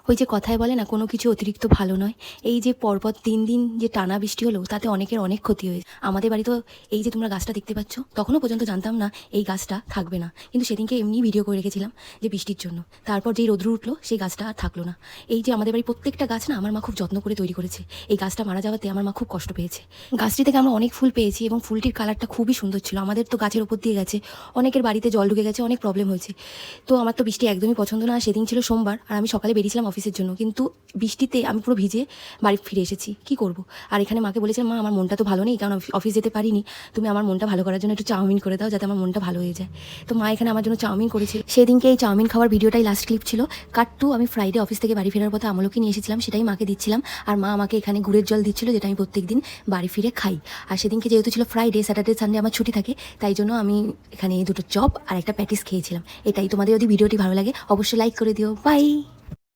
ওই যে কথায় বলে না, কোনো কিছু অতিরিক্ত ভালো নয়। এই যে পরপর 3 দিন যে টানা বৃষ্টি হলো, তাতে অনেকের অনেক ক্ষতি হয়েছে। আমাদের বাড়ি তো এই যে তোমরা গাছটা দেখতে পাচ্ছ, তখনও পর্যন্ত জানতাম না এই গাছটা থাকবে না, কিন্তু সেদিনকে এমনি ভিডিও করে রেখেছিলাম যে বৃষ্টির জন্য। তারপর যেই রোদ্রু উঠলো, সেই গাছটা আর থাকলো না। এই যে আমাদের বাড়ি প্রত্যেকটা গাছ না আমার মা খুব যত্ন করে তৈরি করেছে। এই গাছটা মারা যাওয়াতে আমার মা খুব কষ্ট পেয়েছে। গাছটি থেকে আমরা অনেক ফুল পেয়েছি এবং ফুলটির কালারটা খুবই সুন্দর ছিল। আমাদের তো গাছের ওপর দিয়ে গেছে, অনেকের বাড়িতে জল ঢুকে গেছে, অনেক প্রবলেম হয়েছে। তো আমার তো বৃষ্টি একদমই পছন্দ না। সেদিন ছিল সোমবার, আর আমি সকালে বেরিয়েছিলাম অফিসের জন্য, কিন্তু বৃষ্টিতে আমি পুরো ভিজে বাড়ি ফিরে এসেছি। কি করব? আর এখানে মাকে বলেছিলাম, মা আমার মনটা তো ভালো নেই, কারণ অফিস যেতে পারিনি, তুমি আমার মনটা ভালো করার জন্য একটু চাউমিন করে দাও, যাতে আমার মনটা ভালো হয়ে যায়। তো মা এখানে আমার জন্য চাউমিন করেছিল। সেদিনকে এই চাউমিন খাওয়ার ভিডিওটাই লাস্ট ক্লিপ ছিল। কাট টু, আমি ফ্রাইডে অফিস থেকে বাড়ি ফেরার পথে আমলকি নিয়ে এসেছিলাম, সেটাই মাকে দিচ্ছিলাম। আর মা আমাকে এখানে গুড়ের জল দিচ্ছিল, যেটা আমি প্রত্যেকদিন বাড়ি ফিরে খাই। আর সেদিনকে যেহেতু ছিল ফ্রাইডে, স্যাটারডে সানডে আমার ছুটি থাকে, তাই জন্য আমি এখানে দুটো চপ আর একটা প্যাটিস খেয়েছিলাম। এটাই। তোমাদের যদি ভিডিওটি ভালো লাগে অবশ্যই লাইক করে দিও। বাই।